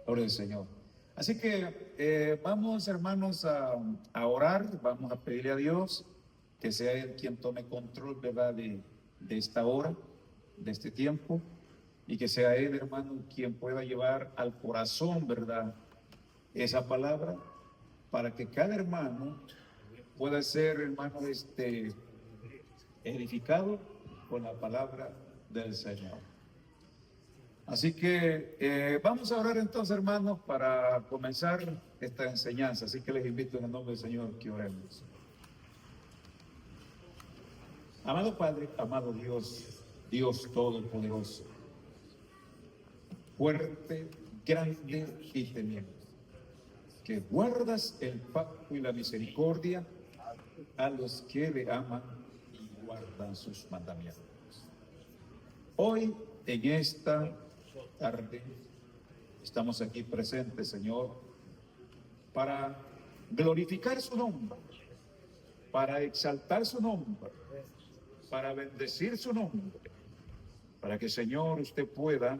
Gloria al Señor. Así que vamos, hermanos, a orar, vamos a pedirle a Dios que sea Él quien tome control, ¿verdad?, de esta hora, de este tiempo, y que sea Él, hermano, quien pueda llevar al corazón, ¿verdad?, esa palabra, para que cada hermano pueda ser, hermano, edificado con la palabra del Señor. Así que vamos a orar entonces, hermanos, para comenzar esta enseñanza. Así que les invito en el nombre del Señor que oremos. Amado Padre, amado Dios, Dios Todopoderoso, fuerte, grande y temible, que guardas el pacto y la misericordia a los que le aman y guardan sus mandamientos. Hoy, en esta tarde, estamos aquí presentes, Señor, para glorificar su nombre, para exaltar su nombre, para bendecir su nombre, para que, Señor, usted pueda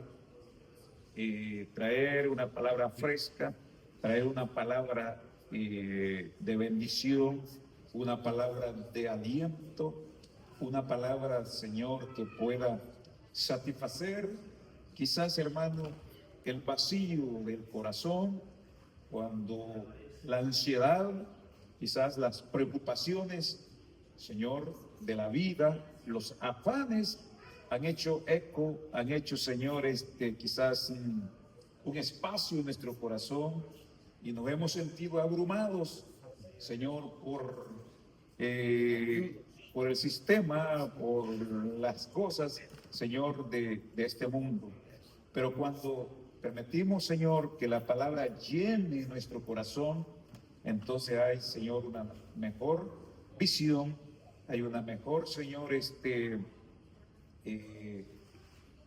traer una palabra fresca, traer una palabra de bendición, una palabra de aliento, una palabra, Señor, que pueda satisfacer, quizás, hermano, el vacío del corazón, cuando la ansiedad, quizás las preocupaciones, Señor, de la vida, los afanes han hecho eco, han hecho, Señor, quizás un espacio en nuestro corazón y nos hemos sentido abrumados, Señor, por el sistema, por las cosas, Señor, de este mundo. Pero cuando permitimos, Señor, que la palabra llene nuestro corazón, entonces hay, Señor, una mejor visión, hay una mejor, Señor,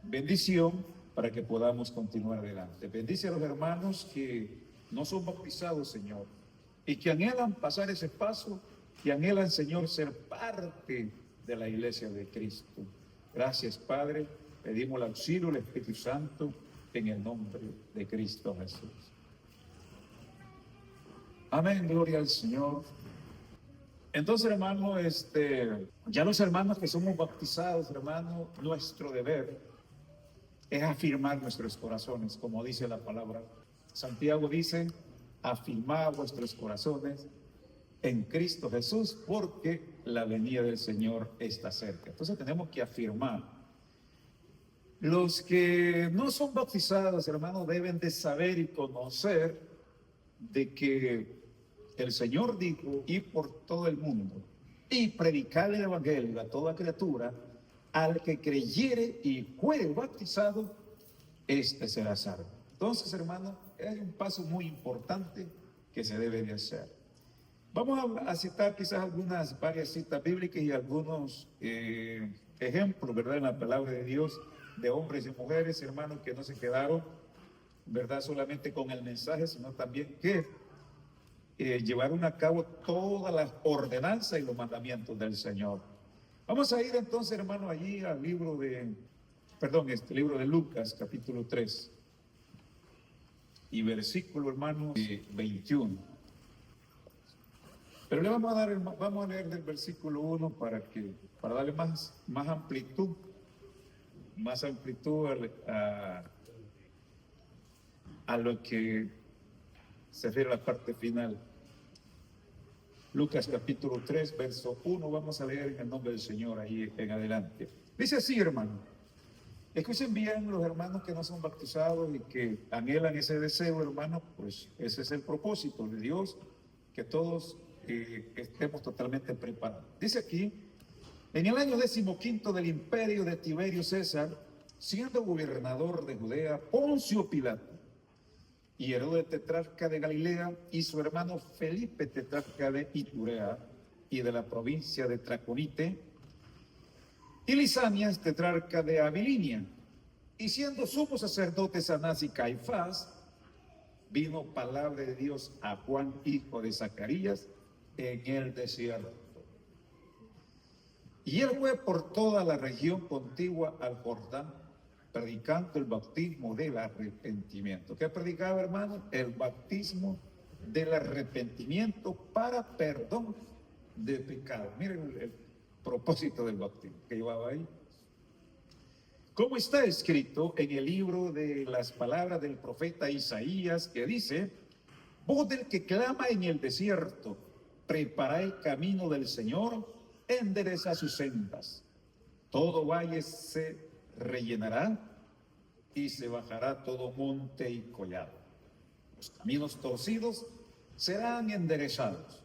bendición para que podamos continuar adelante. Bendice a los hermanos que no son bautizados, Señor, y que anhelan pasar ese paso, que anhelan, Señor, ser parte de la iglesia de Cristo. Gracias, Padre. Pedimos el auxilio del Espíritu Santo en el nombre de Cristo Jesús. Amén, gloria al Señor. Entonces, hermano, ya los hermanos que somos bautizados, hermano, nuestro deber es afirmar nuestros corazones, como dice la palabra. Santiago dice, afirmad vuestros corazones en Cristo Jesús, porque la venida del Señor está cerca. Entonces tenemos que afirmar. Los que no son bautizados, hermanos, deben de saber y conocer de que el Señor dijo, ir por todo el mundo y predicar el evangelio a toda criatura, al que creyere y fuere bautizado, este será salvo. Entonces, hermano, hay un paso muy importante que se debe de hacer. Vamos a citar quizás varias citas bíblicas y algunos ejemplos, ¿verdad?, en la palabra de Dios, de hombres y mujeres, hermanos, que no se quedaron, ¿verdad?, solamente con el mensaje, sino también que llevaron a cabo todas las ordenanzas y los mandamientos del Señor. Vamos a ir entonces, hermano, allí al libro de Lucas, capítulo 3, y versículo, hermano, 21. Pero le vamos a leer del versículo 1 para darle más amplitud, a lo que se refiere a la parte final. Lucas capítulo 3, verso 1, vamos a leer en el nombre del Señor ahí en adelante. Dice así, hermano. Escuchen bien los hermanos que no son bautizados y que anhelan ese deseo, hermano, pues ese es el propósito de Dios, que todos estemos totalmente preparados. Dice aquí, en el año 15 del imperio de Tiberio César, siendo gobernador de Judea, Poncio Pilato, y Herodes tetrarca de Galilea, y su hermano Felipe tetrarca de Iturea y de la provincia de Traconite, y Lisanias tetrarca de Abilinia, y siendo sumos sacerdotes Anás y Caifás, vino palabra de Dios a Juan, hijo de Zacarías, en el desierto. Y él fue por toda la región contigua al Jordán, predicando el bautismo del arrepentimiento. ¿Qué predicaba, hermano? El bautismo del arrepentimiento para perdón de pecado. Miren el propósito del bautismo que llevaba ahí. Como está escrito en el libro de las palabras del profeta Isaías, que dice: voz del que clama en el desierto, preparad el camino del Señor, endereza sus sendas. Todo valle se rellenará y se bajará todo monte y collado. Los caminos torcidos serán enderezados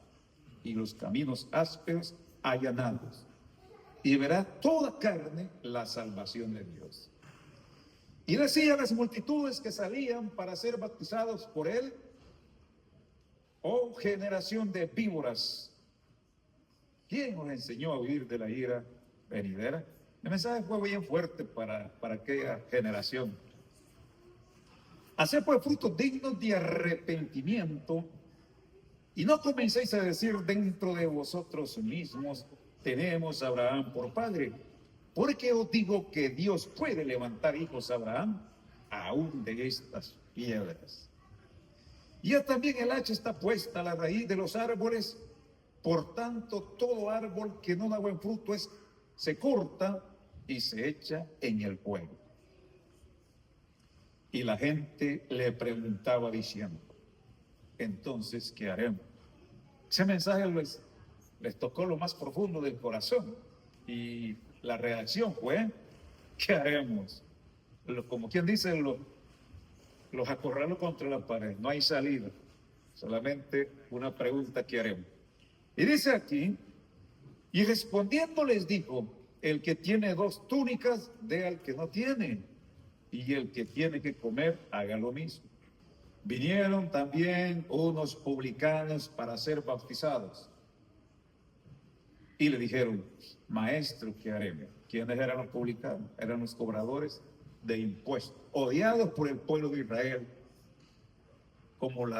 y los caminos ásperos allanados. Y verá toda carne la salvación de Dios. Y decía a las multitudes que salían para ser bautizados por él: oh generación de víboras, ¿quién os enseñó a huir de la ira venidera? El mensaje fue bien fuerte para aquella generación. Haced pues frutos dignos de arrepentimiento, y no comencéis a decir dentro de vosotros mismos: tenemos a Abraham por padre. Porque os digo que Dios puede levantar hijos a Abraham aún de estas piedras. Ya también el hacha está puesta a la raíz de los árboles. Por tanto, todo árbol que no da buen fruto se corta y se echa en el fuego. Y la gente le preguntaba diciendo: entonces, ¿qué haremos? Ese mensaje les tocó lo más profundo del corazón. Y la reacción fue: ¿qué haremos? Como quien dice, los acorraló contra la pared. No hay salida. Solamente una pregunta: ¿qué haremos? Y dice aquí: y respondiendo les dijo: el que tiene 2 túnicas, dé al que no tiene, y el que tiene que comer, haga lo mismo. Vinieron también unos publicanos para ser bautizados. Y le dijeron: maestro, ¿qué haremos? ¿Quiénes eran los publicanos? Eran los cobradores de impuestos, odiados por el pueblo de Israel.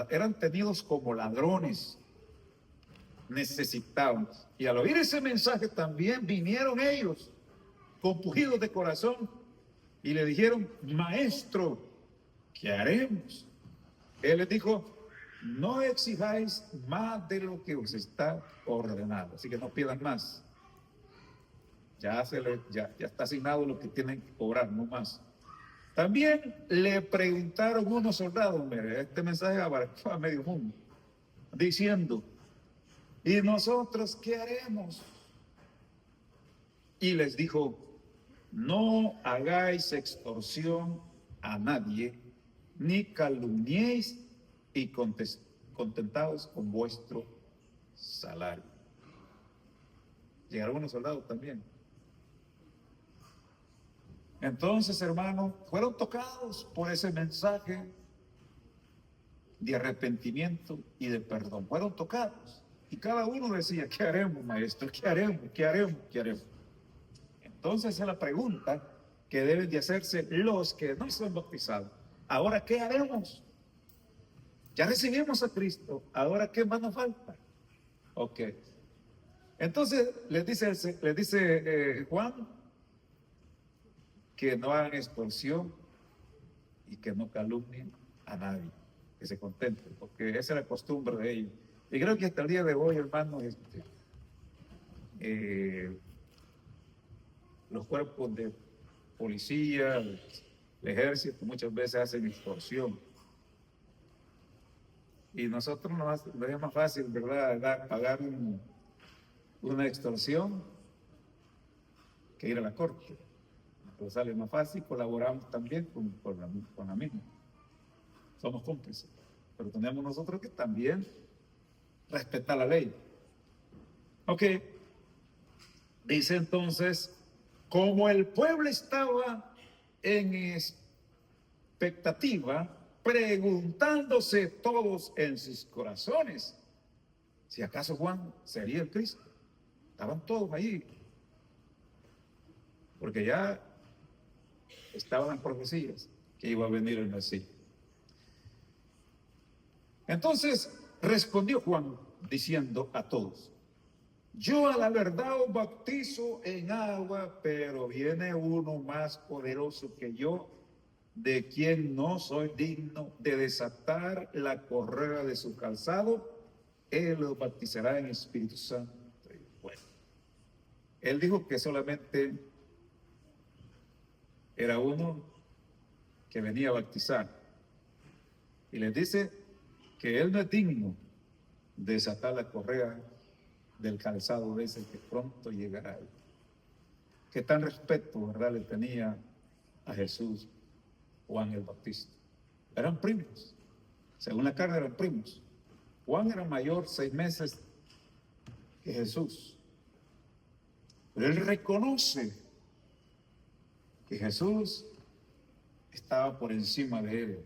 Eran tenidos como ladrones, necesitados. Y al oír ese mensaje también vinieron ellos, compungidos de corazón, y le dijeron: maestro, ¿qué haremos? Él les dijo: no exijáis más de lo que os está ordenado. Así que no pidan más. Ya está asignado lo que tienen que cobrar, no más. También le preguntaron unos soldados, mire, este mensaje abarcó a medio mundo, diciendo: ¿y nosotros qué haremos? Y les dijo: no hagáis extorsión a nadie, ni calumniéis, y contentaos con vuestro salario. Llegaron unos soldados también. Entonces, hermanos, fueron tocados por ese mensaje de arrepentimiento y de perdón. Fueron tocados. Y cada uno decía: ¿qué haremos, maestro? ¿Qué haremos? ¿Qué haremos? ¿Qué haremos? Entonces es la pregunta que deben de hacerse los que no son bautizados. Ahora, ¿qué haremos? Ya recibimos a Cristo. Ahora, ¿qué más nos falta? Ok. Entonces les dice Juan que no hagan extorsión y que no calumnien a nadie, que se contenten, porque esa es la costumbre de ellos. Y creo que hasta el día de hoy, hermanos, los cuerpos de policía, el ejército, muchas veces hacen extorsión. Y nosotros nos es más fácil, ¿verdad?, pagar una extorsión que ir a la corte. Nos sale más fácil, colaboramos también con la misma. Somos cómplices. Pero tenemos nosotros que también respetar la ley. Ok. Dice entonces: como el pueblo estaba en expectativa, preguntándose todos en sus corazones si acaso Juan sería el Cristo. Estaban todos allí, porque ya estaban las profecías que iba a venir el Mesías. Entonces respondió Juan diciendo a todos: yo a la verdad os bautizo en agua, pero viene uno más poderoso que yo, de quien no soy digno de desatar la correa de su calzado. Él los bautizará en Espíritu Santo. Bueno, él dijo que solamente era uno que venía a bautizar. Y les dice que él no es digno de desatar la correa del calzado de ese que pronto llegará. Qué tan respeto, ¿verdad?, le tenía a Jesús Juan el Bautista. Eran primos. Según la carne eran primos. Juan era mayor 6 meses que Jesús. Pero él reconoce que Jesús estaba por encima de él.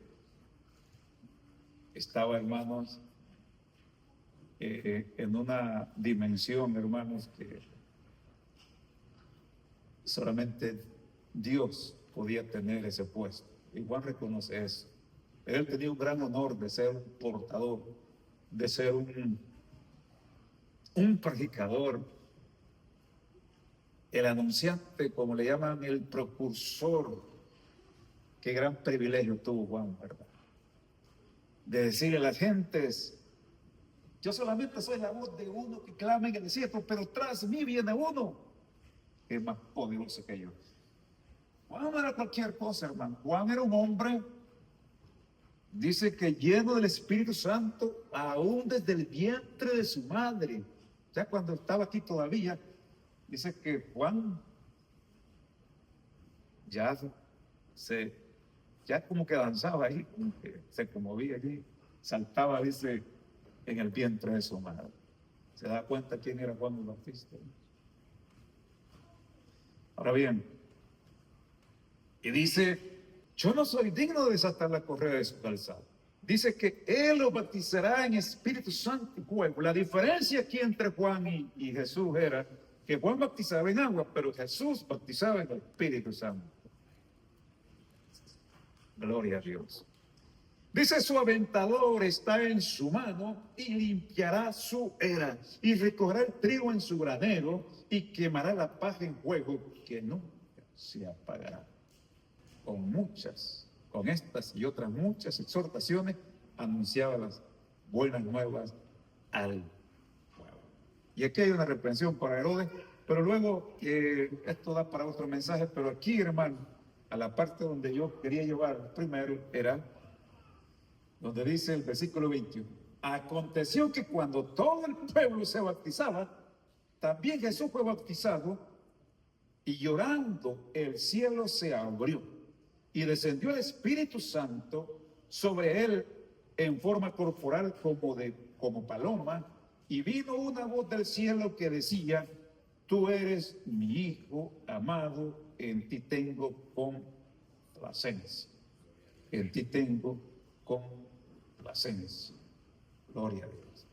Estaba, hermanos, en una dimensión, hermanos, que solamente Dios podía tener ese puesto. Y Juan reconoce eso. Él tenía un gran honor de ser un portador, de ser un predicador, el anunciante, como le llaman, el precursor. Qué gran privilegio tuvo Juan, ¿verdad? De decirle a las gentes: yo solamente soy la voz de uno que clama en el desierto, pero tras mí viene uno que es más poderoso que yo. Juan no era cualquier cosa, hermano. Juan era un hombre, dice que lleno del Espíritu Santo, aún desde el vientre de su madre. Ya cuando estaba aquí todavía, dice que Juan ya como que danzaba ahí, como que se conmovía allí, saltaba, dice, en el vientre de su madre. ¿Se da cuenta quién era Juan el Bautista? Ahora bien, y dice: yo no soy digno de desatar la correa de su calzado. Dice que él los bautizará en Espíritu Santo y fuego. La diferencia aquí entre Juan y Jesús era que Juan bautizaba en agua, pero Jesús bautizaba en el Espíritu Santo. Gloria a Dios. Dice: su aventador está en su mano y limpiará su era y recogerá el trigo en su granero y quemará la paja en fuego que nunca se apagará. Con estas y otras muchas exhortaciones, anunciaba las buenas nuevas al pueblo. Y aquí hay una reprensión para Herodes, pero luego esto da para otro mensaje. Pero aquí, hermano, a la parte donde yo quería llevar primero era donde dice el versículo 21: aconteció que cuando todo el pueblo se bautizaba, también Jesús fue bautizado, y llorando el cielo se abrió y descendió el Espíritu Santo sobre él en forma corporal como paloma, y vino una voz del cielo que decía: tú eres mi Hijo amado, en ti tengo complacencia. En ti tengo complacencia. Gloria a Dios.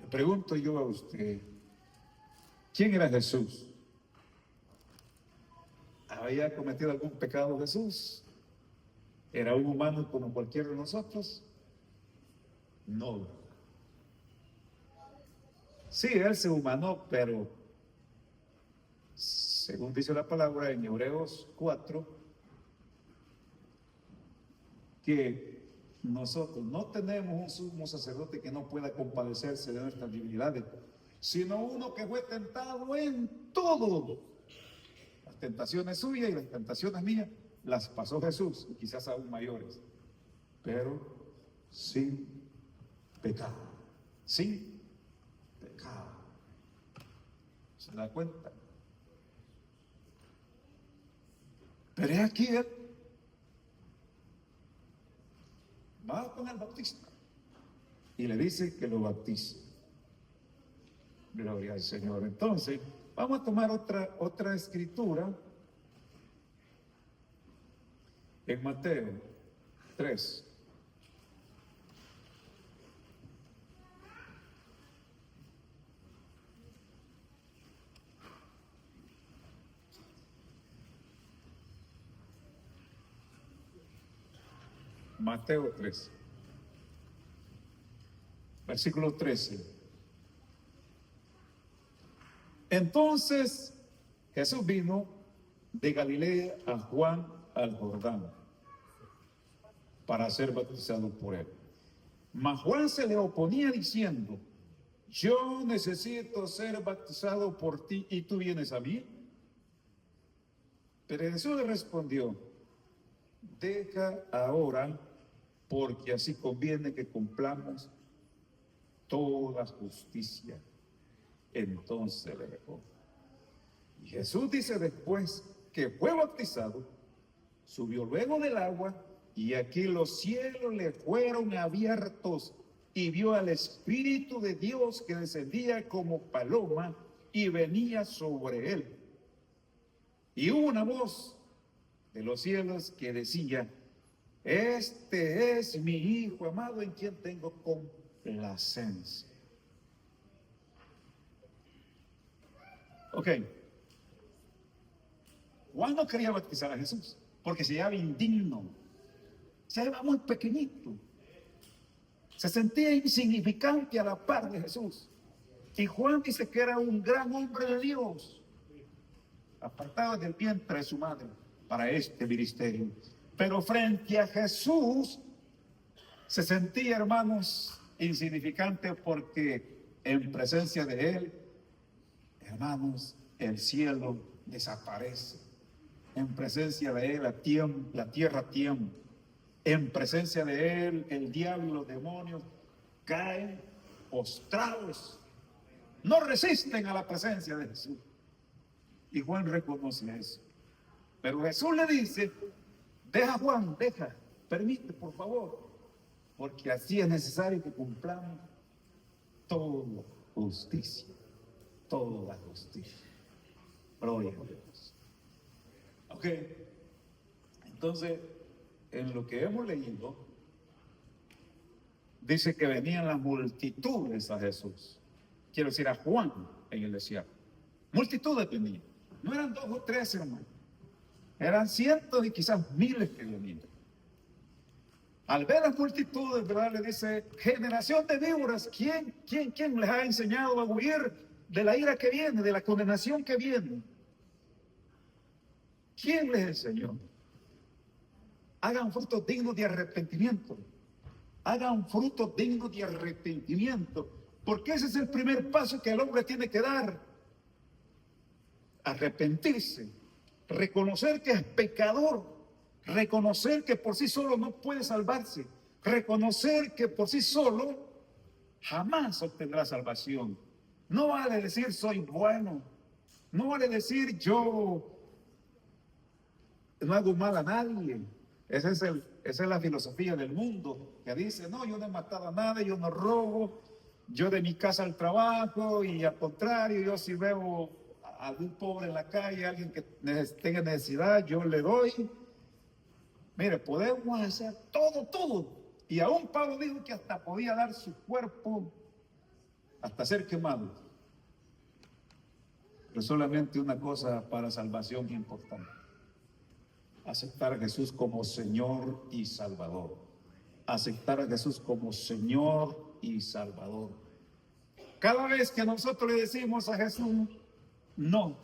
Le pregunto yo a usted: ¿quién era Jesús? ¿Había cometido algún pecado Jesús? ¿Era un humano como cualquiera de nosotros? No. Sí, él se humanó, pero según dice la palabra en Hebreos 4, que nosotros no tenemos un sumo sacerdote que no pueda compadecerse de nuestras debilidades, sino uno que fue tentado en todo. Las tentaciones suyas y las tentaciones mías las pasó Jesús, y quizás aún mayores, pero sin pecado. Sin pecado. ¿Se da cuenta? Pero es aquí él va con el bautista y le dice que lo bautice. Gloria al Señor. Entonces, vamos a tomar otra escritura en Mateo 3. Mateo 3, versículo 13. Entonces Jesús vino de Galilea a Juan al Jordán para ser bautizado por él. Mas Juan se le oponía diciendo: yo necesito ser bautizado por ti y tú vienes a mí. Pero Jesús le respondió: deja ahora, porque así conviene que cumplamos toda justicia. Entonces le dejó. Y Jesús dice: después que fue bautizado, subió luego del agua, y aquí los cielos le fueron abiertos, y vio al Espíritu de Dios que descendía como paloma y venía sobre él. Y hubo una voz de los cielos que decía: este es mi Hijo amado, en quien tengo complacencia. Ok. Juan no quería bautizar a Jesús porque se hallaba indigno, se hallaba muy pequeñito, se sentía insignificante a la par de Jesús. Y Juan dice que era un gran hombre de Dios, apartado del vientre de su madre para este ministerio. Pero frente a Jesús se sentía, hermanos, insignificante, porque en presencia de él, hermanos, el cielo desaparece. En presencia de él la tierra tiembla. En presencia de él el diablo y los demonios caen postrados. No resisten a la presencia de Jesús. Y Juan reconoce eso. Pero Jesús le dice: deja, Juan, deja, permite, por favor, porque así es necesario que cumplamos toda justicia. Toda justicia. Gloria a Dios. Ok. Entonces, en lo que hemos leído, dice que venían las multitudes a Jesús. Quiero decir, a Juan en el desierto. Multitudes venían. No eran 2 o 3, hermanos. Eran cientos y quizás miles que venían. Al ver las multitudes, ¿verdad?, le dice: generación de víboras, ¿quién les ha enseñado a huir de la ira que viene, de la condenación que viene? ¿Quién les enseñó? Hagan frutos dignos de arrepentimiento. Hagan frutos dignos de arrepentimiento. Porque ese es el primer paso que el hombre tiene que dar. Arrepentirse. Reconocer que es pecador. Reconocer que por sí solo no puede salvarse. Reconocer que por sí solo jamás obtendrá salvación. No vale decir soy bueno. No vale decir yo no hago mal a nadie. Esa es la filosofía del mundo, que dice: no, yo no he matado a nadie, yo no robo, yo de mi casa al trabajo, y al contrario, yo si veo a algún pobre en la calle, a alguien que tenga necesidad, yo le doy. Mire, podemos hacer todo. Y aún Pablo dijo que hasta podía dar su cuerpo hasta ser quemado. Pero solamente una cosa para salvación es importante: aceptar a Jesús como Señor y Salvador. Aceptar a Jesús como Señor y Salvador. Cada vez que nosotros le decimos a Jesús: no,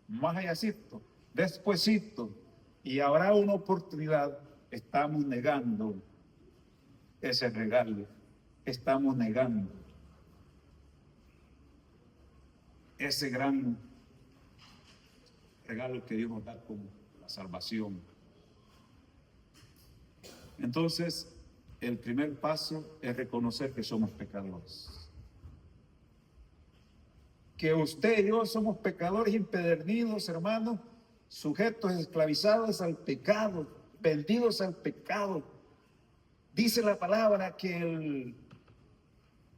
más allácito, despuesito, y habrá una oportunidad, estamos negando ese regalo. Estamos negando ese gran regalo que Dios nos da como la salvación. Entonces, el primer paso es reconocer que somos pecadores. Que usted y yo somos pecadores impedernidos, hermanos, sujetos esclavizados al pecado, vendidos al pecado. Dice la palabra que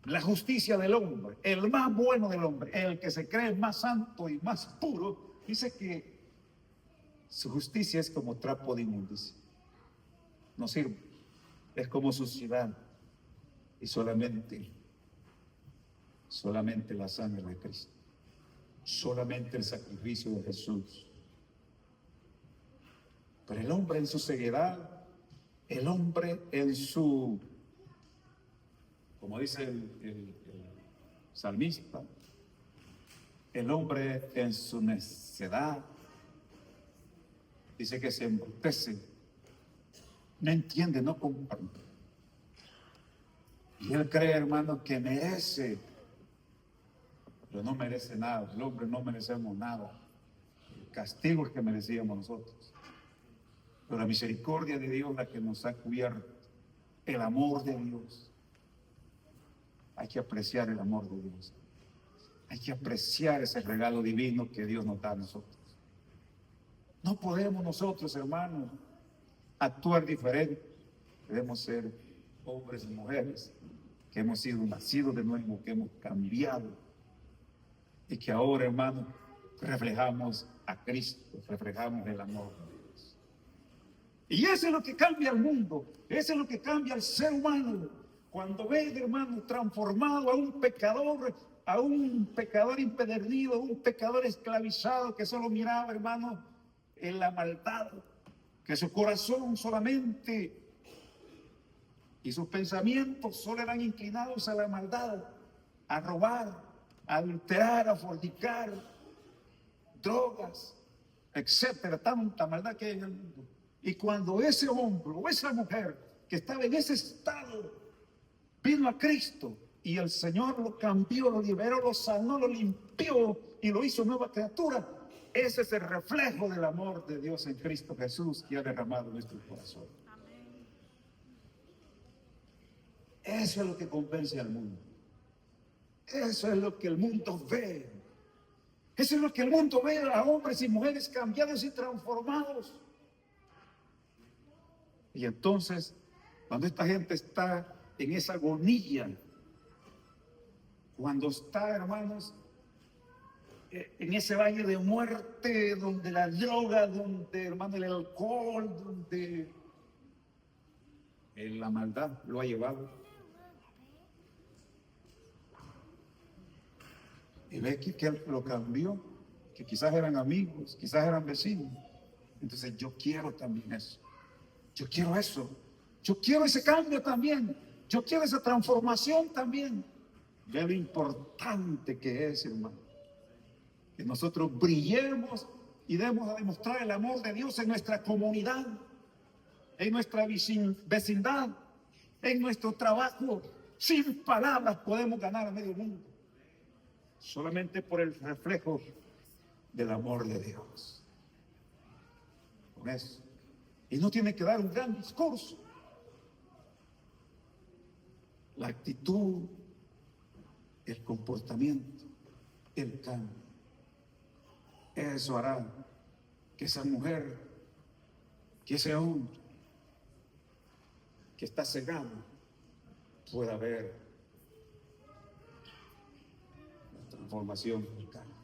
la justicia del hombre, el más bueno del hombre, el que se cree más santo y más puro, dice que su justicia es como trapo de inmundicia. No sirve. Es como suciedad. Y solamente la sangre de Cristo. Solamente el sacrificio de Jesús. Pero el hombre en su ceguedad, el hombre en su, como dice el salmista, El hombre en su necedad dice que se embrutece, no entiende, no comprende. Y él cree, hermano, que merece, pero no merece nada. El hombre no merecemos nada. El castigo es que merecíamos nosotros. Pero la misericordia de Dios es la que nos ha cubierto. El amor de Dios. Hay que apreciar el amor de Dios. Hay que apreciar ese regalo divino que Dios nos da a nosotros. No podemos nosotros, hermanos, actuar diferente. Debemos ser hombres y mujeres que hemos sido nacidos de nuevo, que hemos cambiado y que ahora, hermanos, reflejamos a Cristo, reflejamos el amor de Dios. Y eso es lo que cambia el mundo, eso es lo que cambia al ser humano. Cuando ve, hermano, transformado a un pecador impedernido, a un pecador esclavizado que solo miraba, hermano, en la maldad, que su corazón solamente y sus pensamientos solo eran inclinados a la maldad, a robar, a adulterar, a fornicar, drogas, etcétera, tanta maldad que hay en el mundo. Y cuando ese hombre o esa mujer que estaba en ese estado vino a Cristo y el Señor lo cambió, lo liberó, lo sanó, lo limpió y lo hizo nueva criatura, ese es el reflejo del amor de Dios en Cristo Jesús que ha derramado en nuestro corazón. Eso es lo que convence al mundo. Eso es lo que el mundo ve. Eso es lo que el mundo ve a hombres y mujeres cambiados y transformados. Y entonces, cuando esta gente está en esa agonía, cuando está, hermanos, en ese valle de muerte, donde la droga, donde, hermano, el alcohol, donde la maldad lo ha llevado, y ve que lo cambió, que quizás eran amigos, quizás eran vecinos. Entonces yo quiero también eso. Yo quiero eso. Yo quiero ese cambio también. Yo quiero esa transformación también. Ve lo importante que es, hermano. Que nosotros brillemos y demos a demostrar el amor de Dios en nuestra comunidad, en nuestra vecindad, en nuestro trabajo. Sin palabras podemos ganar a medio mundo. Solamente por el reflejo del amor de Dios. Con eso. Y no tiene que dar un gran discurso. La actitud, el comportamiento, el cambio. Eso hará que esa mujer, que ese hombre que está cegado pueda ver la transformación del cambio.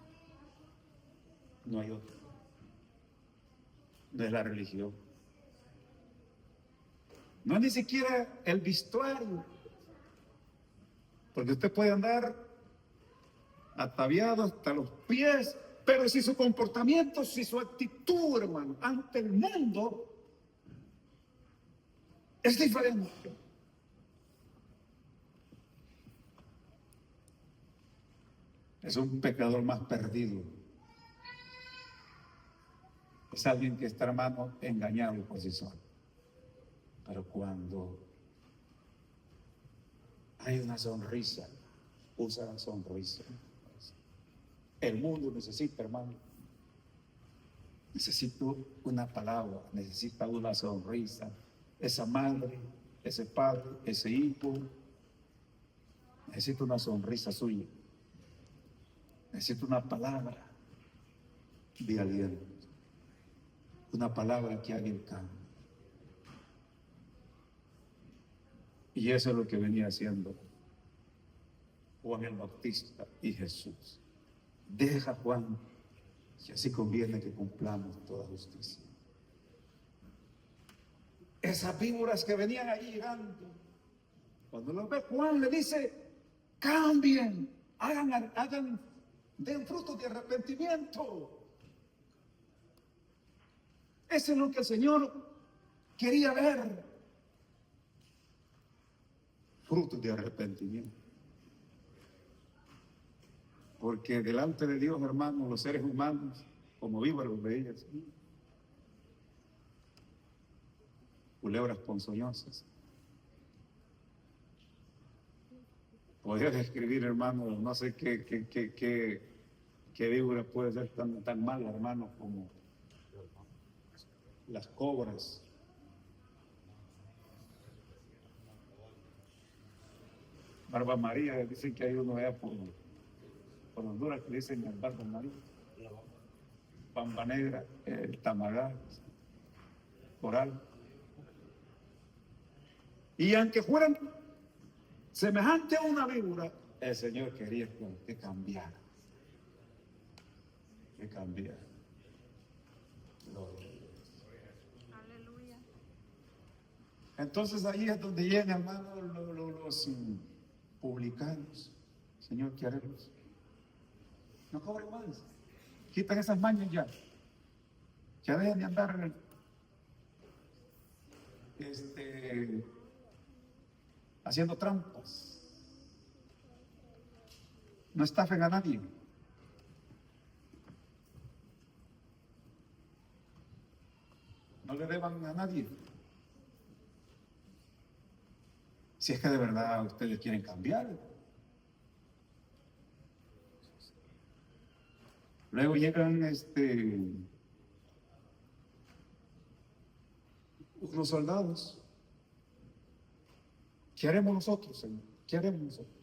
No hay otra. No es la religión. No es ni siquiera el vestuario. Porque usted puede andar ataviado hasta los pies, pero si su comportamiento, si su actitud, hermano, ante el mundo es diferente. Es un pecador más perdido. Es alguien que está, hermano, engañado por sí solo. Pero cuando hay una sonrisa, usa la sonrisa. El mundo necesita, hermano. Necesito una palabra, necesita una sonrisa. Esa madre, ese padre, ese hijo, necesita una sonrisa suya. Necesita una palabra de aliento. Una palabra que haga el cambio. Y eso es lo que venía haciendo Juan el Bautista y Jesús. Deja, Juan, que así conviene que cumplamos toda justicia. Esas víboras que venían ahí llegando, cuando lo ve Juan, le dice: cambien, den frutos de arrepentimiento. Eso es lo que el Señor quería ver. Frutos de arrepentimiento. Porque delante de Dios, hermanos, los seres humanos, como víboras los veía, culebras ponzoñosas. Podría describir, hermano, no sé qué víbora puede ser tan mala, hermano, como las cobras. Barba María, dicen que hay uno allá por Honduras que dicen el Barba María. Pamba negra, el tamagá, coral. Y aunque fueran semejante a una víbora, el Señor quería que cambiara. Que cambiara. Aleluya. Entonces ahí es donde llegan, hermano, los publicanos. Señor, ¿qué haremos? No cobren más. Quitan esas mañas ya. Ya dejen de andar haciendo trampas. No estafen a nadie. No le deban a nadie. Si es que de verdad ustedes quieren cambiar. Luego llegan los soldados. ¿Qué haremos nosotros, Señor? ¿Qué haremos nosotros?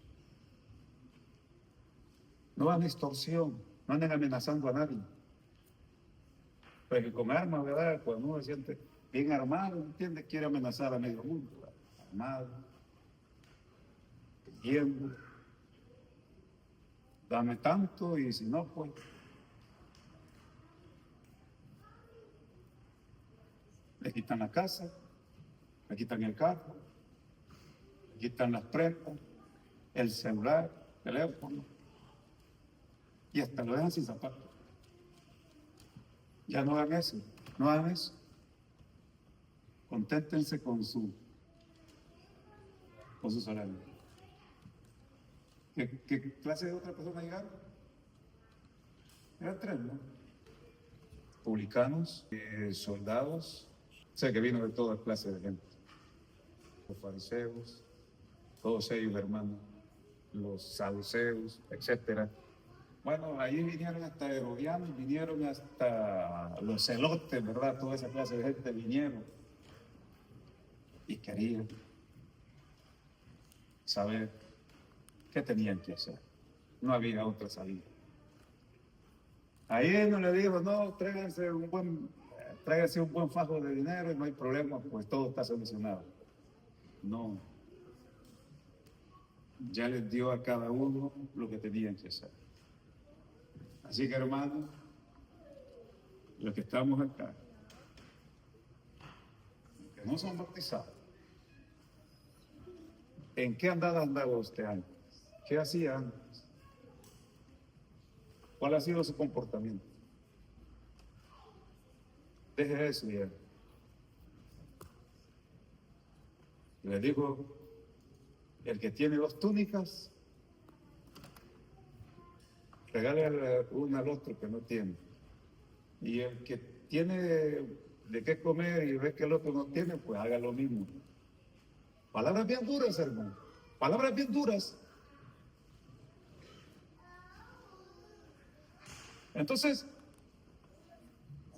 No hagan extorsión, no anden amenazando a nadie. Porque con armas, ¿verdad? Cuando uno se siente bien armado, ¿entiende? Quiere amenazar a medio mundo, ¿verdad? Armado, pidiendo, dame tanto y si no, pues. Le quitan la casa, le quitan el carro, le quitan las prendas, el celular, el teléfono, y hasta lo dejan sin zapatos. Ya no hagan eso, no hagan eso. Conténtense con su salario. ¿Qué clase de otra persona llegaron? Eran tres, ¿no? Publicanos, soldados, sé que vino de toda clase de gente. Los fariseos, todos ellos, hermanos, los saduceos, etcétera. Bueno, ahí vinieron hasta herodianos, vinieron hasta los celotes, ¿verdad? Toda esa clase de gente vinieron y querían saber qué tenían que hacer. No había otra salida. Ahí no le dijo, no, tráiganse un buen fajo de dinero y no hay problema, pues todo está solucionado. No. Ya les dio a cada uno lo que tenían que hacer. Así que, hermanos, los que estamos acá, que no son bautizados, ¿en qué andaba usted antes? ¿Qué hacía antes? ¿Cuál ha sido su comportamiento? Deje eso ya. Le digo, el que tiene 2 túnicas, regale una al otro que no tiene. Y el que tiene de qué comer y ve que el otro no tiene, pues haga lo mismo. Palabras bien duras, hermano. Palabras bien duras. Entonces,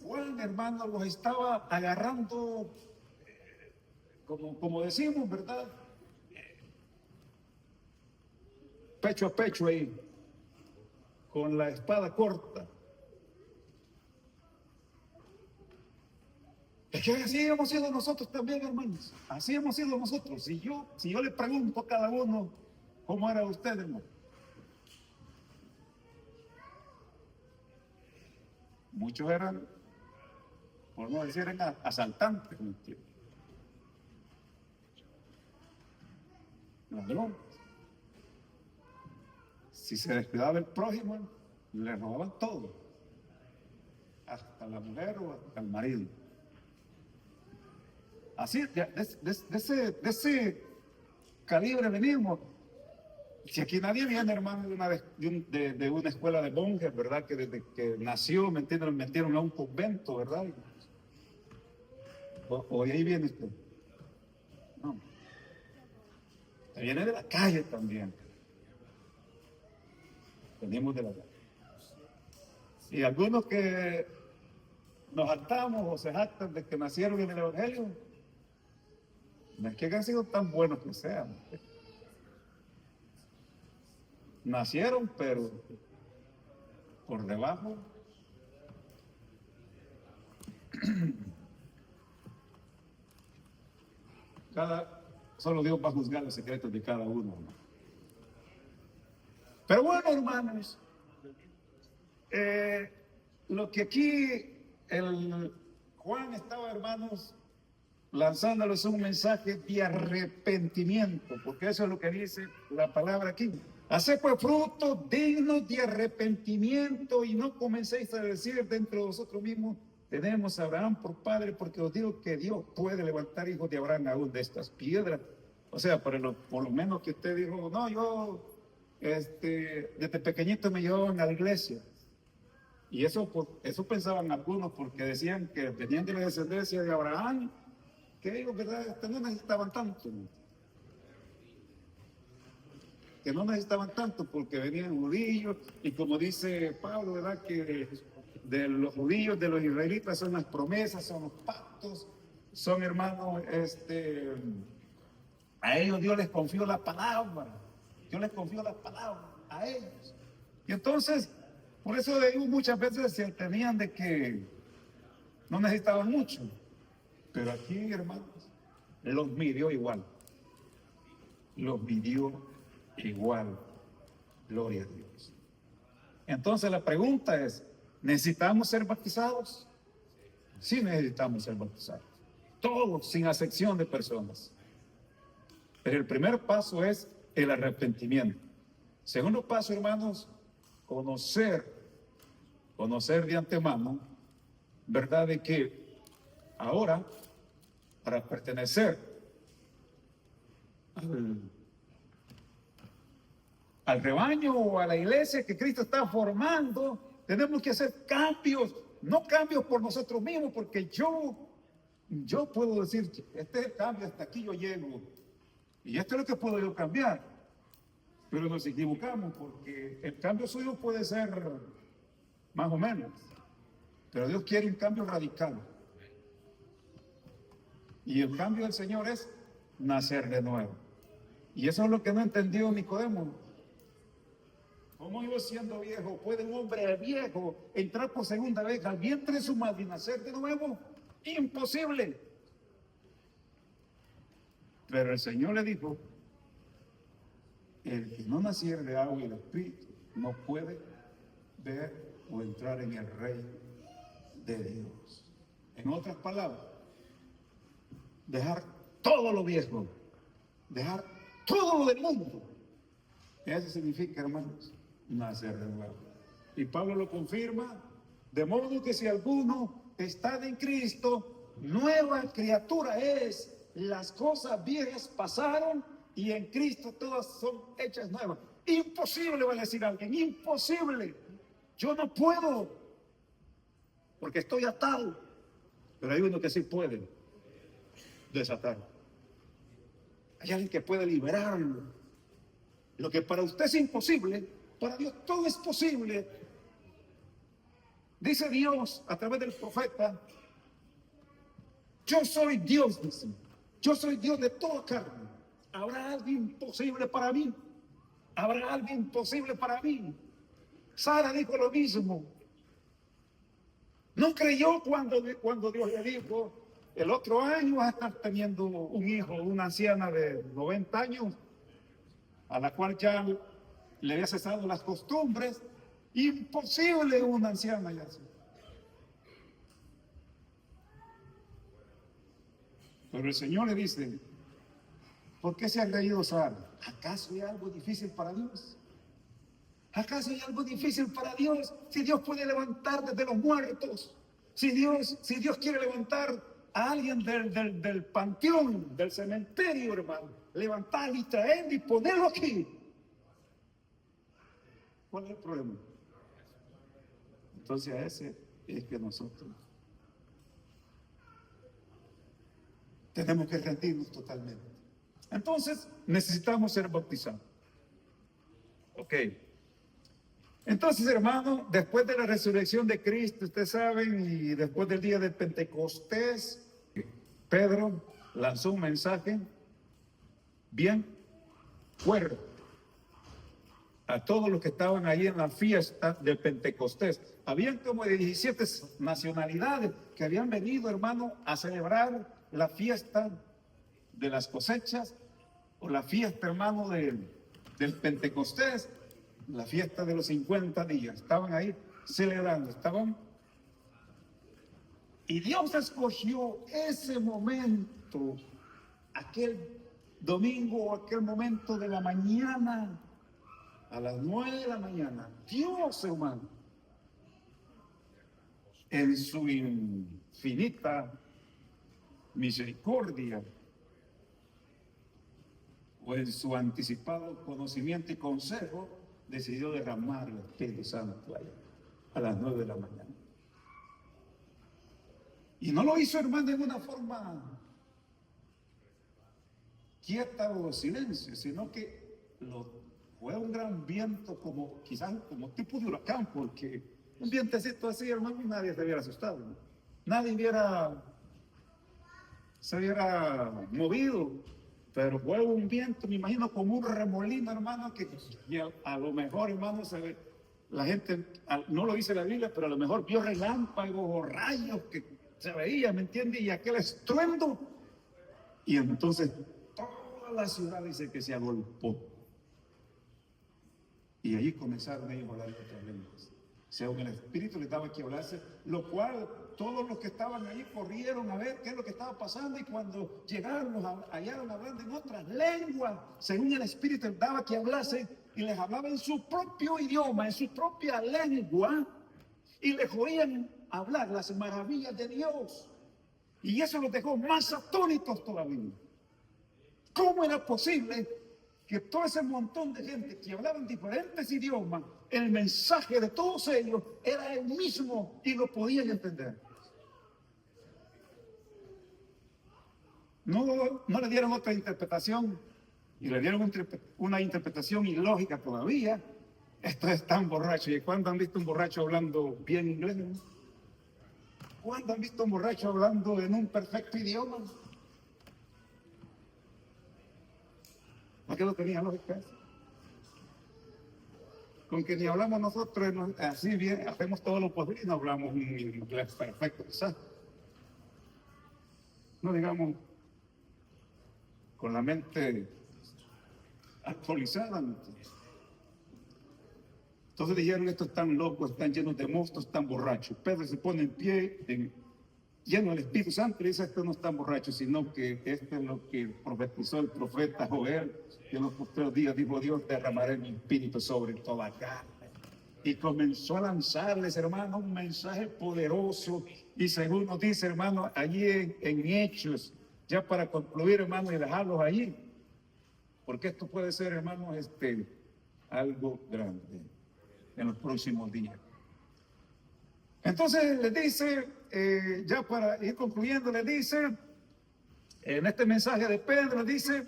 Juan, hermano, los estaba agarrando, como decimos, ¿verdad? Pecho a pecho ahí, con la espada corta. Es que así hemos sido nosotros también, hermanos. Así hemos sido nosotros. Si yo le pregunto a cada uno, ¿cómo era usted, hermano? Muchos eran, por no decir, eran asaltantes, ¿me entiendes? Ladrones. Si se descuidaba el prójimo, le robaban todo. Hasta la mujer o hasta el marido. Así, de ese calibre venimos. Si aquí nadie viene, hermano, de una escuela de monjes, ¿verdad? Que desde que nació, ¿me entienden? Lo metieron a un convento, ¿verdad? O de ahí viene usted. No. Viene de la calle también. Venimos de la calle. Y algunos que nos jactamos o se jactan de que nacieron en el Evangelio, no es que hayan sido tan buenos que sean. Nacieron, pero por debajo solo Dios va a juzgar los secretos de cada uno, ¿no? Pero bueno, hermanos, lo que aquí el Juan estaba, hermanos, lanzándoles un mensaje de arrepentimiento, porque eso es lo que dice la palabra aquí. Haced pues frutos dignos de arrepentimiento y no comencéis a decir dentro de vosotros mismos, tenemos a Abraham por padre, porque os digo que Dios puede levantar hijos de Abraham aún de estas piedras. O sea, por lo menos que usted dijo, no, yo desde pequeñito me llevaban a la iglesia. Y eso pensaban algunos, porque decían que venían de la descendencia de Abraham, que ellos, ¿verdad?, no necesitaban tanto. Que no necesitaban tanto porque venían judíos, y como dice Pablo, ¿verdad?, que de los judíos, de los israelitas son las promesas, son los pactos, son, hermanos, a ellos Dios les confió la palabra, Dios les confió la palabra a ellos. Y entonces, por eso ellos muchas veces se tenían de que no necesitaban mucho, pero aquí, hermanos, los midió igual, los midió igual, gloria a Dios. Entonces la pregunta es, ¿necesitamos ser bautizados? Sí, necesitamos ser bautizados, todos, sin excepción de personas. Pero el primer paso es el arrepentimiento. Segundo paso, hermanos, conocer de antemano, ¿verdad?, de que ahora, para pertenecer al rebaño o a la iglesia que Cristo está formando, tenemos que hacer cambios, no cambios por nosotros mismos, porque yo puedo decir, este es el cambio, hasta aquí yo llego, y esto es lo que puedo yo cambiar, pero nos equivocamos, porque el cambio suyo puede ser más o menos, pero Dios quiere un cambio radical, y el cambio del Señor es nacer de nuevo, y eso es lo que no entendió Nicodemo. ¿Cómo yo, siendo viejo, puede un hombre viejo entrar por segunda vez al vientre de su madre y nacer de nuevo? Imposible. Pero el Señor le dijo, el que no naciere de agua y del Espíritu no puede ver o entrar en el reino de Dios. En otras palabras, dejar todo lo viejo, dejar todo lo del mundo. Eso significa, hermanos, nacer de nuevo. Y Pablo lo confirma, de modo que si alguno está en Cristo, nueva criatura es. Las cosas viejas pasaron y en Cristo todas son hechas nuevas. Imposible, va a decir alguien, imposible. Yo no puedo, porque estoy atado. Pero hay uno que sí puede desatar. Hay alguien que puede liberarlo. Lo que para usted es imposible, para Dios todo es posible. Dice Dios a través del profeta, yo soy Dios, dice, yo soy Dios de toda carne. ¿Habrá algo imposible para mí? ¿Habrá algo imposible para mí? Sara dijo lo mismo. No creyó cuando Dios le dijo, el otro año vas a estar teniendo un hijo, una anciana de 90 años, a la cual ya le había cesado las costumbres. Imposible una anciana ya. Pero el Señor le dice, ¿por qué se ha reído Sara? ¿Acaso hay algo difícil para Dios? ¿Acaso hay algo difícil para Dios? Si Dios puede levantar desde los muertos, si Dios quiere levantar a alguien del panteón, del cementerio, hermano, levantarlo y traerlo y ponerlo aquí. ¿Cuál es el problema? Entonces a ese es que nosotros tenemos que rendirnos totalmente. Entonces necesitamos ser bautizados. Ok. Entonces, hermano, después de la resurrección de Cristo, ustedes saben, y después del día de Pentecostés, Pedro lanzó un mensaje bien fuerte a todos los que estaban ahí en la fiesta del Pentecostés. Habían como de 17 nacionalidades que habían venido, hermano, a celebrar la fiesta de las cosechas, o la fiesta, hermano, del Pentecostés, la fiesta de los 50 días. Estaban ahí celebrando, y Dios escogió ese momento, aquel domingo, aquel momento de la mañana, a las 9 de la mañana. Dios, hermano, en su infinita misericordia, o en su anticipado conocimiento y consejo, decidió derramar el Espíritu Santo ahí, a las 9 de la mañana. Y no lo hizo, hermano, en una forma quieta o silencio, sino que fue un gran viento, como quizás como tipo de huracán, porque un vientecito así, hermano, nadie se hubiera asustado, ¿no? Nadie se hubiera movido, pero fue un viento, me imagino, como un remolino, hermano, que a lo mejor, hermano, la gente, no lo dice la Biblia, pero a lo mejor vio relámpagos o rayos que se veía, ¿me entiende? Y aquel estruendo, y entonces toda la ciudad dice que se agolpó. Y allí comenzaron ellos a hablar de otras lenguas. Según el Espíritu les daba que hablarse, lo cual todos los que estaban allí corrieron a ver qué es lo que estaba pasando, y cuando llegaron los hallaron hablando en otras lenguas. Según el Espíritu les daba que hablase, y les hablaba en su propio idioma, en su propia lengua, y les oían hablar las maravillas de Dios. Y eso los dejó más atónitos todavía. ¿Cómo era posible que todo ese montón de gente que hablaban diferentes idiomas, el mensaje de todos ellos era el mismo y lo podían entender? No le dieron otra interpretación, y le dieron una interpretación ilógica todavía. Estos están borrachos. ¿Y cuándo han visto un borracho hablando bien inglés? ¿Cuándo han visto un borracho hablando en un perfecto idioma? ¿Por qué no tenía lógica eso? Con que ni hablamos nosotros así bien, hacemos todo lo posible y no hablamos un inglés perfecto, quizás. No digamos con la mente actualizada. Entonces dijeron: estos están locos, están llenos de monstruos, están borrachos. Pedro se pone en pie, lleno del Espíritu Santo, y dice: estos no están borrachos, sino que esto es lo que profetizó el profeta Joel, que en los postreros días dijo Dios: derramaré mi espíritu sobre toda carne. Y comenzó a lanzarles, hermano, un mensaje poderoso. Y según nos dice, hermano, allí en Hechos, ya para concluir, hermano, y dejarlos allí, porque esto puede ser, hermano, algo grande en los próximos días. Entonces les dice, ya para ir concluyendo, les dice, en este mensaje de Pedro, dice: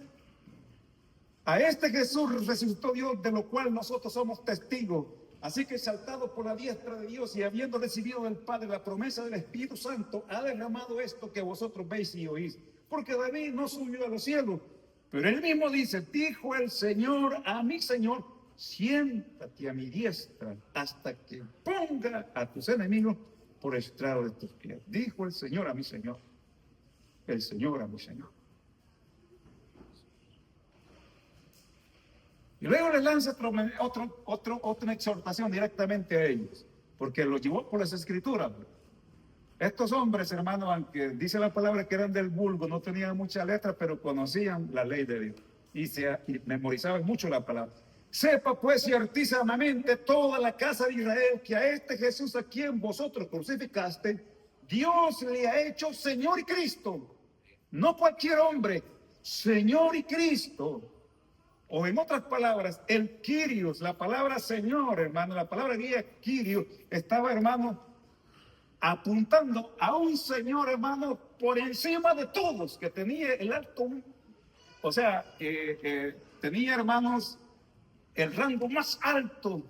a este Jesús resucitó Dios, de lo cual nosotros somos testigos. Así que, exaltado por la diestra de Dios y habiendo recibido del Padre la promesa del Espíritu Santo, ha derramado esto que vosotros veis y oís. Porque David no subió a los cielos, pero él mismo dice: dijo el Señor a mi Señor: siéntate a mi diestra hasta que ponga a tus enemigos por estrado de tus pies. Dijo el Señor a mi Señor. El Señor a mi Señor. Y luego le lanza otra exhortación directamente a ellos, porque los llevó por las Escrituras. Estos hombres, hermanos, aunque dice la palabra que eran del vulgo, no tenían mucha letra, pero conocían la ley de Dios y memorizaban mucho la palabra. Sepa pues ciertísimamente toda la casa de Israel que a este Jesús, a quien vosotros crucificaste, Dios le ha hecho Señor y Cristo. No cualquier hombre, Señor y Cristo. O en otras palabras, el Kyrios, la palabra Señor, hermano, la palabra griega Kyrios, estaba, hermano, apuntando a un Señor, hermano, por encima de todos, que tenía el alto, o sea, tenía, hermanos, el rango más alto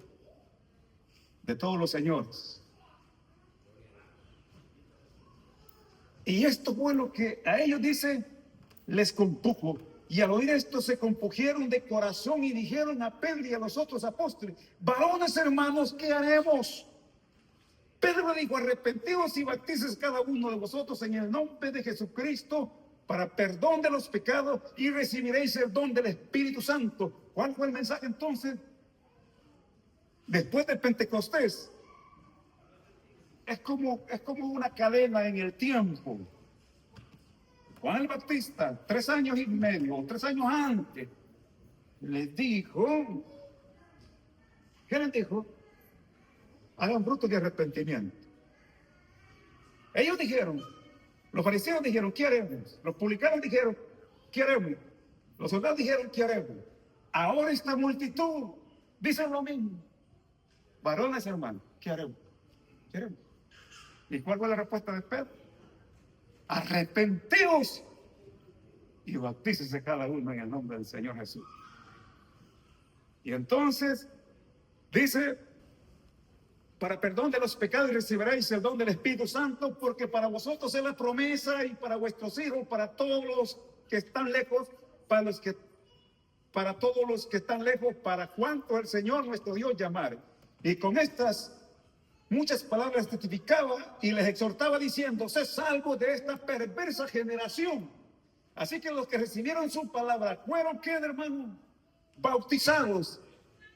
de todos los señores. Y esto fue lo que a ellos, dice, les compujo. Y al oír esto se compugieron de corazón y dijeron a Pedro y a los otros apóstoles: varones hermanos, ¿qué haremos? Pedro dijo: arrepentíos y bautices cada uno de vosotros en el nombre de Jesucristo para perdón de los pecados y recibiréis el don del Espíritu Santo. ¿Cuál fue el mensaje entonces? Después de Pentecostés, es como una cadena en el tiempo. Juan el Bautista, 3 años y medio, 3 años antes, les dijo, ¿qué les dijo? Hagan fruto de arrepentimiento. Ellos dijeron, los fariseos dijeron, ¿qué haremos? Los publicanos dijeron, ¿qué haremos? Los soldados dijeron, ¿qué haremos? Ahora esta multitud dicen lo mismo. Varones hermanos, ¿qué haremos? ¿Qué haremos? ¿Y cuál fue la respuesta de Pedro? Arrepentíos y bautícese cada uno en el nombre del Señor Jesús. Y entonces dice: para perdón de los pecados recibiréis el don del Espíritu Santo, porque para vosotros es la promesa y para vuestros hijos, para todos los que están lejos, para todos los que están lejos, para cuanto el Señor nuestro Dios llamare. Y con estas muchas palabras testificaba y les exhortaba diciendo: sed salvos de esta perversa generación. Así que los que recibieron su palabra fueron, ¿qué, hermano? Bautizados.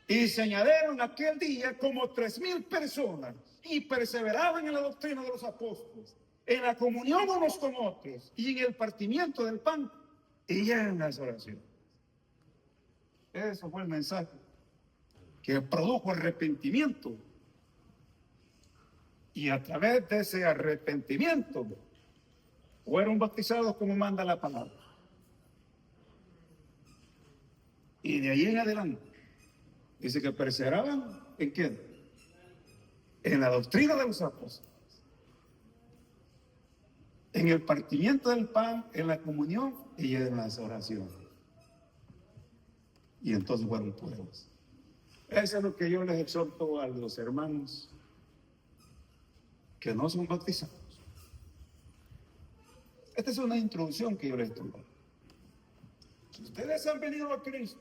Y se añadieron aquel día como 3,000 personas y perseveraban en la doctrina de los apóstoles, en la comunión unos con otros y en el partimiento del pan y en las oraciones. Eso fue el mensaje que produjo arrepentimiento. Y a través de ese arrepentimiento fueron bautizados como manda la palabra. Y de ahí en adelante dice que perseveraban ¿en qué? En la doctrina de los apóstoles, en el partimiento del pan, en la comunión y en las oraciones. Y entonces fueron puros. Eso es lo que yo les exhorto a los hermanos que no son bautizados. Esta es una introducción que yo les doy. Si ustedes han venido a Cristo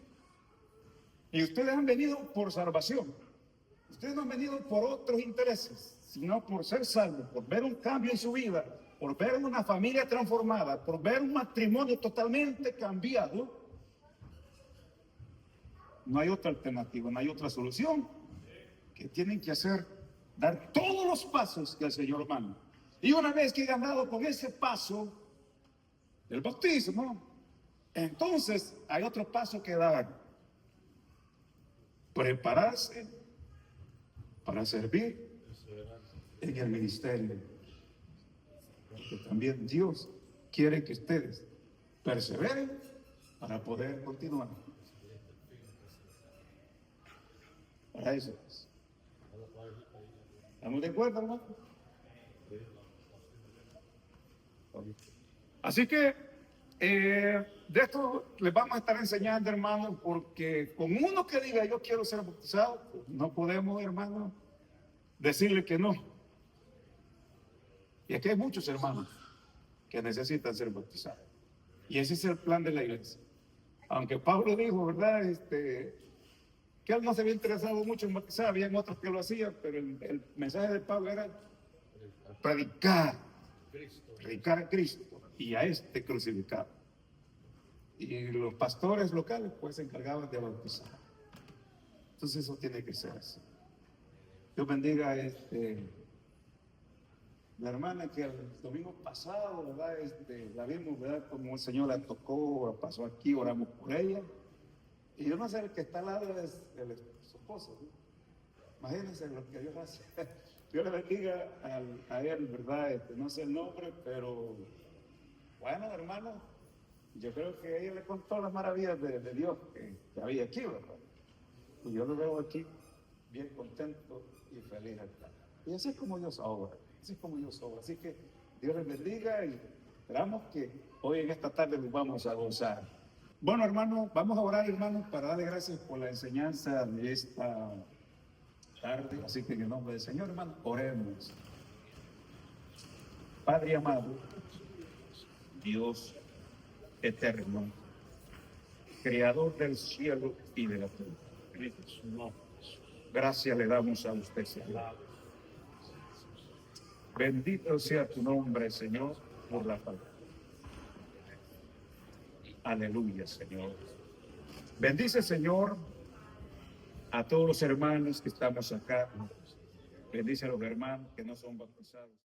y ustedes han venido por salvación, ustedes no han venido por otros intereses, sino por ser salvos, por ver un cambio en su vida, por ver una familia transformada, por ver un matrimonio totalmente cambiado, no hay otra alternativa, no hay otra solución. Que tienen que hacer, dar todos los pasos que el Señor manda. Y una vez que han dado con ese paso del bautismo, entonces hay otro paso que dar: prepararse para servir en el ministerio, porque también Dios quiere que ustedes perseveren para poder continuar. Para eso es. ¿Estamos de acuerdo, hermano? Así que de esto les vamos a estar enseñando, hermanos, porque con uno que diga yo quiero ser bautizado, no podemos, hermanos, decirle que no. Y aquí hay muchos hermanos que necesitan ser bautizados. Y ese es el plan de la iglesia. Aunque Pablo dijo, ¿verdad? Que él no se había interesado mucho en bautizar, habían otros que lo hacían, pero el mensaje de Pablo era predicar a Cristo y a este crucificado. Y los pastores locales pues se encargaban de bautizar. Entonces eso tiene que ser así. Dios bendiga la hermana que el domingo pasado, ¿verdad? La vimos, ¿verdad? Como el Señor la tocó, pasó aquí, oramos por ella. Y yo no sé, el que está al lado es su esposo, ¿no? Imagínense lo que Dios hace. Dios le bendiga a él, ¿verdad? No sé el nombre, pero bueno, hermano, Yo creo que ella le contó las maravillas de Dios que había aquí, ¿verdad? Y yo lo veo aquí bien contento y feliz acá. Y así es como Dios obra, así es como Dios obra. Así que Dios les bendiga y esperamos que hoy en esta tarde nos vamos a gozar. Bueno, hermanos, vamos a orar, hermanos, para darle gracias por la enseñanza de esta tarde. Así que en el nombre del Señor, hermanos, oremos. Padre amado, Dios eterno, creador del cielo y de la tierra. Gracias le damos a usted, Señor. Bendito sea tu nombre, Señor, por la palabra. Aleluya, Señor. Bendice, Señor, a todos los hermanos que estamos acá. Bendice a los hermanos que no son bautizados.